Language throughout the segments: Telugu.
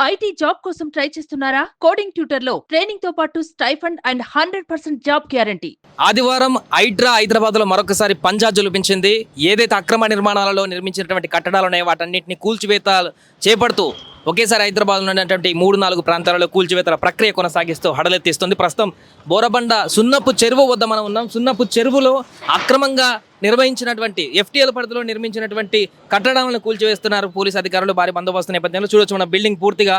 ఐటీ జాబ్ కోసం ట్రై చేస్తున్నారా? కోడింగ్ ట్యూటర్ లో ట్రైనింగ్ తో పాటు స్టైఫండ్ అండ్ 100% జాబ్ గ్యారంటీ. ఆదివారం హైడ్రా హైదరాబాద్ లో మరొకసారి పంజా జులిపించింది. ఏదైతే అక్రమ నిర్మాణాలలో నిర్మించినటువంటి కట్టడాలు ఉన్నాయో వాటన్నింటినీ కూల్చివేత చేపడుతూ ఒకేసారి హైదరాబాద్ ఉన్నటువంటి 3-4 ప్రాంతాలలో కూల్చివేతల ప్రక్రియ కొనసాగిస్తూ హడలెత్తిస్తుంది. ప్రస్తుతం బోరబండ సున్నపు చెరువు వద్ద మనం ఉన్నాం. సున్నపు చెరువులో అక్రమంగా నిర్వహించినటువంటి FTL పరిధిలో నిర్మించినటువంటి కట్టడాలను కూల్చివేస్తున్నారు పోలీసు అధికారులు. భారీ బందోబస్తు నేపథ్యంలో చూడొచ్చు మన బిల్డింగ్ పూర్తిగా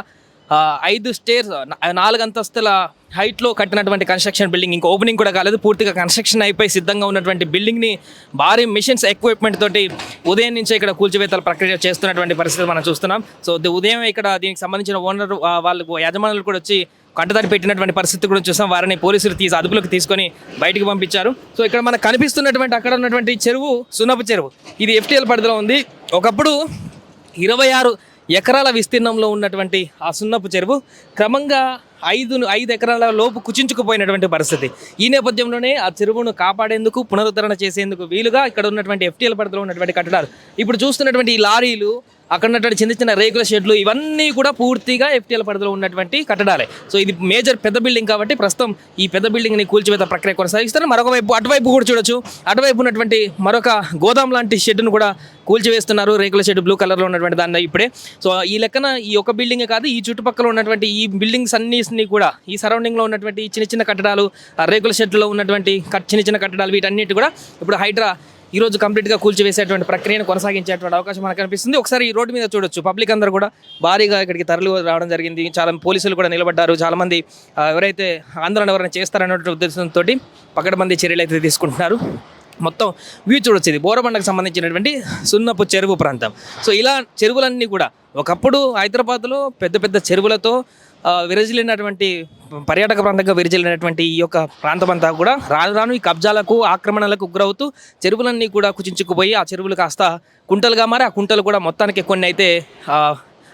5 స్టేర్స్ 4 అంతస్తుల హైట్లో కట్టినటువంటి కన్స్ట్రక్షన్ బిల్డింగ్ ఇంకా ఓపెనింగ్ కూడా కాలేదు. పూర్తిగా కన్స్ట్రక్షన్ అయిపోయి సిద్ధంగా ఉన్నటువంటి బిల్డింగ్ని భారీ మిషన్స్ ఎక్విప్మెంట్ తోటి ఉదయం నుంచే ఇక్కడ కూల్చివేతల ప్రక్రియ చేస్తున్నటువంటి పరిస్థితి మనం చూస్తున్నాం. సో ఉదయం ఇక్కడ దీనికి సంబంధించిన ఓనర్ వాళ్ళకు యజమానులు కూడా వచ్చి కట్టుదారి పెట్టినటువంటి పరిస్థితి కూడా చూసాం. వారిని పోలీసులు అదుపులోకి తీసుకొని బయటికి పంపించారు. సో ఇక్కడ మనకు కనిపిస్తున్నటువంటి అక్కడ ఉన్నటువంటి చెరువు సున్నపు చెరువు ఇది FTL పరిధిలో ఉంది. ఒకప్పుడు 26 ఎకరాల విస్తీర్ణంలో ఉన్నటువంటి ఆ సున్నపు చెరువు క్రమంగా 5 ఎకరాల లోపు కుచించుకుపోయినటువంటి పరిస్థితి. ఈ నేపథ్యంలోనే ఆ చెరువును కాపాడేందుకు పునరుద్ధరణ చేసేందుకు వీలుగా ఇక్కడ ఉన్నటువంటి FTL పరిధిలో ఉన్నటువంటి కట్టడాలు ఇప్పుడు చూస్తున్నటువంటి ఈ లారీలు అక్కడ ఉన్నటువంటి చిన్న చిన్న రేకుల షెడ్లు ఇవన్నీ కూడా పూర్తిగా FTL పరిధిలో ఉన్నటువంటి కట్టడాలే. సో ఇది మేజర్ పెద్ద బిల్డింగ్ కాబట్టి ప్రస్తుతం ఈ పెద్ద బిల్డింగ్ని కూల్చివేత ప్రక్రియ కొనసాగిస్తారు. మరొక వైపు అటువైపు కూడా చూడొచ్చు. అటువైపు ఉన్నటువంటి మరొక గోదాం లాంటి షెడ్ను కూడా కూల్చివేస్తున్నారు. రేకుల షెడ్ బ్లూ కలర్లో ఉన్నటువంటి దాన్ని ఇప్పుడే. సో ఈ లెక్కన ఈ ఒక బిల్డింగే కాదు ఈ చుట్టుపక్కల ఉన్నటువంటి ఈ బిల్డింగ్స్ అన్నిటిని కూడా ఈ సరౌండింగ్లో ఉన్నటువంటి చిన్న చిన్న కట్టడాలు రేకుల షెడ్లో ఉన్నటువంటి చిన్న చిన్న కట్టడాలు వీటన్నిటి కూడా ఇప్పుడు హైడ్రా ఈరోజు కంప్లీట్గా కూల్చివేసేటువంటి ప్రక్రియను కొనసాగించేటువంటి అవకాశం మనకు కనిపిస్తుంది. ఒకసారి ఈ రోడ్డు మీద చూడొచ్చు. పబ్లిక్ అందరూ కూడా భారీగా ఇక్కడికి తరలి రావడం జరిగింది. చాలా పోలీసులు కూడా నిలబడ్డారు. చాలామంది ఎవరైతే ఆందోళన ఎవరైనా చేస్తారనే ఉద్దేశంతో పకడ్బందీ చర్యలు అయితే తీసుకుంటున్నారు. మొత్తం వ్యూ చూడొచ్చు. ఇది బోరబండకు సంబంధించినటువంటి సున్నపు చెరువు ప్రాంతం. సో ఇలా చెరువులన్నీ కూడా ఒకప్పుడు హైదరాబాద్లో పెద్ద పెద్ద చెరువులతో విరజిల్లినటువంటి పర్యాటక ప్రాంతంగా విరజిల్లినటువంటి ఈ యొక్క ప్రాంతం అంతా కూడా రాను రాను ఈ కబ్జాలకు ఆక్రమణలకు గురవుతూ చెరువులన్నీ కూడా కుచించుకుపోయి ఆ చెరువులు కాస్త కుంటలుగా మారి ఆ కుంటలు కూడా మొత్తానికి కొన్ని అయితే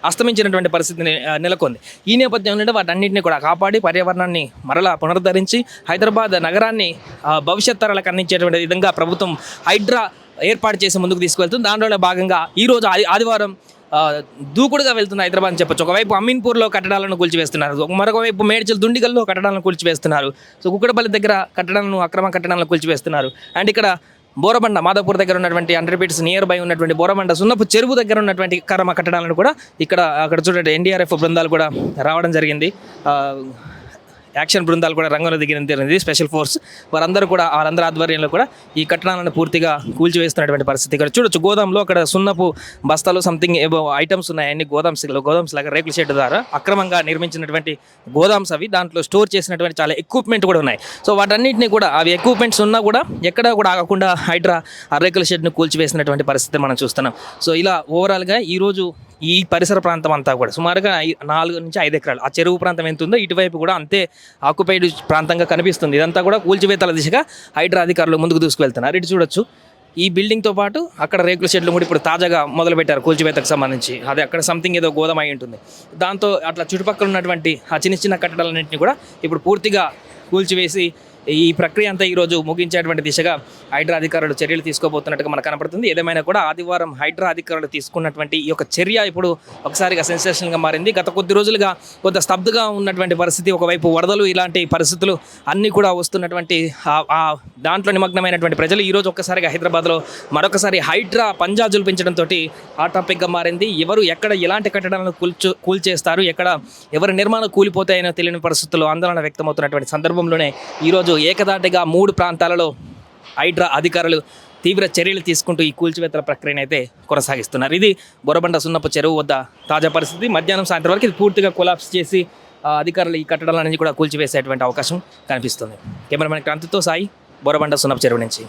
అస్తమించినటువంటి పరిస్థితి నెలకొంది. ఈ నేపథ్యంలో వాటన్నింటినీ కూడా కాపాడి పర్యావరణాన్ని మరలా పునరుద్ధరించి హైదరాబాద్ నగరాన్ని భవిష్యత్ తరాలకు అందించేటువంటి విధంగా ప్రభుత్వం హైడ్రా ఏర్పాటు చేసి ముందుకు తీసుకువెళ్తుంది. దాంట్లో భాగంగా ఈరోజు ఆదివారం దూకుడుగా వెళ్తుంది హైదరాబాద్ అని చెప్పొచ్చు. ఒకవైపు అమీన్పూర్లో కట్టడాలను కూల్చివేస్తున్నారు. మరొకవైపు మేడ్చల్ దుండిగల్లో కట్టడాలను కూల్చివేస్తున్నారు. సో కుక్కడపల్లి దగ్గర కట్టడాలను అక్రమ కట్టడాలను కూల్చివేస్తున్నారు. అండ్ ఇక్కడ బోరబండ మాధవపూర్ దగ్గర ఉన్నటువంటి 100 ఫీట్స్ నియర్ బై ఉన్నటువంటి బోరబండ సున్నపు చెరువు దగ్గర ఉన్నటువంటి అక్రమ కట్టడాలను కూడా అక్కడ చూడండి NDRF బృందాలు కూడా రావడం జరిగింది. యాక్షన్ బృందాలు కూడా రంగంలో దిగినది స్పెషల్ ఫోర్స్ వాళ్ళందరూ ఆధ్వర్యంలో కూడా ఈ కట్టడాలను పూర్తిగా కూల్చివేస్తున్నటువంటి పరిస్థితి. ఇక్కడ చూడొచ్చు గోదాంలో అక్కడ సున్నపు బస్తాలు సంథింగ్ ఏవో ఐటమ్స్ ఉన్నాయి. అన్ని గోదామ్స్ లాగా రేకుల షెడ్ ద్వారా అక్రమంగా నిర్మించినటువంటి గోదామ్స్ అవి. దాంట్లో స్టోర్ చేసినటువంటి చాలా ఎక్విప్మెంట్ కూడా ఉన్నాయి. సో వాటన్నింటినీ కూడా అవి ఎక్విప్మెంట్స్ ఉన్నా కూడా ఎక్కడా కూడా ఆగకుండా హైడ్రా ఆ రేకుల షెడ్ను కూల్చివేసినటువంటి పరిస్థితి మనం చూస్తున్నాం. సో ఇలా ఓవరాల్గా ఈరోజు ఈ పరిసర ప్రాంతం అంతా కూడా సుమారుగా 4 నుంచి 5 ఎకరాలు ఆ చెరువు ప్రాంతం ఎంత ఉందో ఇటువైపు కూడా అంతే ఆక్యుపైడ్ ప్రాంతంగా కనిపిస్తుంది. ఇదంతా కూడా కూల్చివేతల దిశగా హైడ్రా అధికారులు ముందుకు దూసుకువెళ్తున్నారు. ఇటు చూడొచ్చు ఈ బిల్డింగ్తో పాటు అక్కడ రేకుల షెడ్లు కూడా ఇప్పుడు తాజాగా మొదలుపెట్టారు కూల్చివేతకు సంబంధించి. అది అక్కడ సంథింగ్ ఏదో గోదాం అయి ఉంటుంది. దాంతో అట్లా చుట్టుపక్కల ఉన్నటువంటి ఆ చిన్న చిన్న కట్టడాలన్నింటినీ కూడా ఇప్పుడు పూర్తిగా కూల్చివేసి ఈ ప్రక్రియ అంతా ఈరోజు ముగించేటువంటి దిశగా హైడ్రా అధికారులు చర్యలు తీసుకోబోతున్నట్టుగా మనకు కనపడుతుంది. ఏదేమైనా కూడా ఆదివారం హైడ్రా అధికారులు తీసుకున్నటువంటి ఈ యొక్క చర్య ఇప్పుడు ఒకసారిగా సెన్సేషన్గా మారింది. గత కొద్ది రోజులుగా కొంత స్తబ్దుగా ఉన్నటువంటి పరిస్థితి, ఒకవైపు వరదలు ఇలాంటి పరిస్థితులు అన్నీ కూడా వస్తున్నటువంటి దాంట్లో నిమగ్నమైనటువంటి ప్రజలు ఈరోజు ఒక్కసారిగా హైదరాబాద్లో మరొకసారి హైడ్రా పంజా జుల్పించడంతో హాట్ టాపిక్గా మారింది. ఎవరు ఎక్కడ ఎలాంటి కట్టడాలను కూల్చేస్తారు, ఎక్కడ ఎవరి నిర్మాణం కూలిపోతాయనో తెలియని పరిస్థితుల్లో ఆందోళన వ్యక్తమవుతున్నటువంటి సందర్భంలోనే ఈరోజు ఏకదాటిగా 3 ప్రాంతాలలో హైడ్రా అధికారులు తీవ్ర చర్యలు తీసుకుంటూ ఈ కూల్చివేతల ప్రక్రియను అయితే కొనసాగిస్తున్నారు. ఇది బోరబండ సున్నపు చెరువు వద్ద తాజా పరిస్థితి. మధ్యాహ్నం సాయంత్రం వరకు ఇది పూర్తిగా కొలాప్స్ చేసి అధికారులు ఈ కట్టడాలన్నీ కూడా కూల్చివేసేటువంటి అవకాశం కనిపిస్తుంది. కెమెరామెన్ క్రాంతితో సాయి, బోరబండ సున్నపు చెరువు నుంచి.